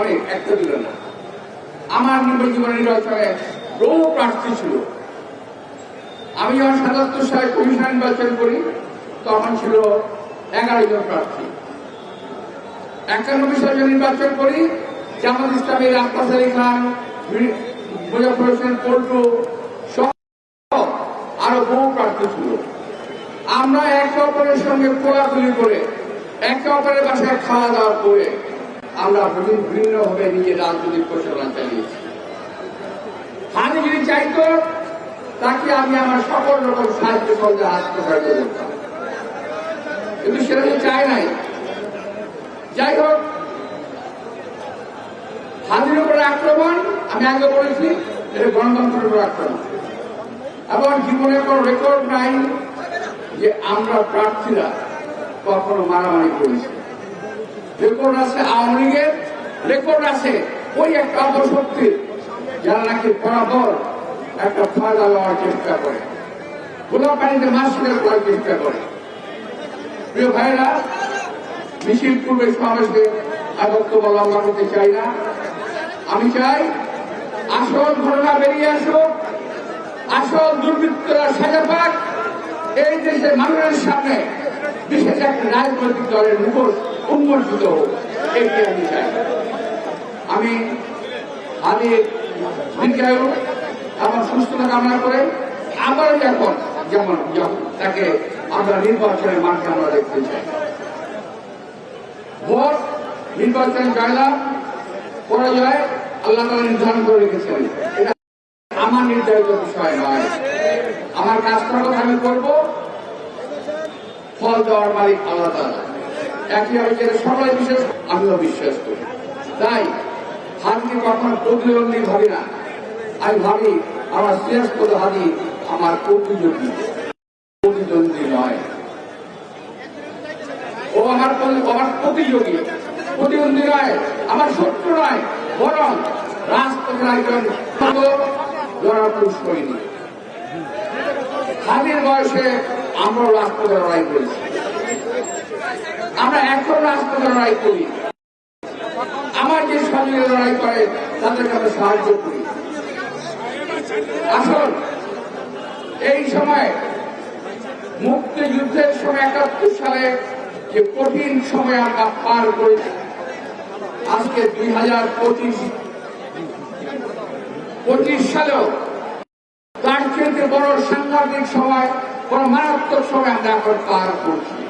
অনেক, একটা দিল না। আমার নির্বাচনে বহু প্রার্থী ছিল। আমি যখন ৭৭ সালে কমিশন নির্বাচন করি তখন ছিল 11 জন প্রার্থী। 91 সালে নির্বাচন করি জামাত ইসলামের আব্বাস আলী খান, মুজাফফর হোসেন পল্টু সহ আরো বহু প্রার্থী ছিল। আমরা একে অপরের সঙ্গে কোলাকুলি করে একে অপরের বাসায় খাওয়া দাওয়া করে আমরা ভিন্নভাবে নিজের রাজনৈতিক প্রচারণা চালিয়েছি। আমি যদি চাইতো তাকে আমি আমার সকল রকম সাহায্য সহজে হাত প্রসারিত করতাম, কিন্তু সেটা তো চাই নাই। যাই হোক, হাজির উপরে আক্রমণ আমি আগে বলেছি এটা গণতন্ত্রের উপর আক্রমণ, এবং জীবনে কোনো রেকর্ড নাই যে আমরা প্রার্থীরা কখনো মারামারি করেছি। রেকর্ড আছে আওয়ামী লীগের, রেকর্ড আছে ওই একটা অপশক্তির যারা নাকি বরাবর একটা ফায়দা লওয়ার চেষ্টা করে, গোলা পানিতে মাছ শিকার করার চেষ্টা করে। প্রিয় ভাইরা, মিছিল পূর্বে সমাবেশে বক্তব্য লম্বা করতে চাই না। আমি চাই আসল ঘটনা বেরিয়ে আসুক, আসল দুর্বৃত্তরা সাজা পাক, এই দেশের মানুষের সামনে বিশেষ একটা রাজনৈতিক দলের মুখোশ উন্মোচিত হোক, এইটি আমি চাই। আমি দীর্ঘায়ু আমার সুস্থতা কামনা করে আবারও যেমন তাকে আমরা নির্বাচনের মাঠে আমরা দেখতে চাই। ভোট নির্বাচনে জয়লাভ পরাজয় আল্লাহ তাআলা নির্ধারণ করে রেখেছেন, এটা আমার নির্ধারিত বিষয় নয়। আমার কাজটার কথা আমি করব, ফল দেওয়ার মালিক আল্লাহ তাআলা। একইভাবে যেটা সবাই বিশেষ আমিও বিশ্বাস করি। তাই হাদিকে কখনো প্রতিদ্বন্দ্বী ভাবি না, আমি ভাবি আমার শ্রেষ্ঠ হাদি আমার প্রতিদ্বন্দ্বী নয়, ও আমার প্রতিযোগী, প্রতিদ্বন্দ্বী নয়, আমার শত্রু নয়, বরং রাজপথের একজন পুরুষ করিনি। হাদির বয়সে আমরা রাজপথে লড়াই করেছি, আমরা এখন রাজপথে লড়াই করি। আমার যে সঙ্গে লড়াই করে তাদেরকে আমরা সাহায্য করি। আসুন, এই সময় মুক্তিযুদ্ধের সময় ৭১ সালে যে কঠিন সময় আমরা পার করেছি, আজকে 2025 সালেও তার চেয়ে বড় সাংঘাতিক সময়, বড় মারাত্মক সময় আমরা এখন পার করছি।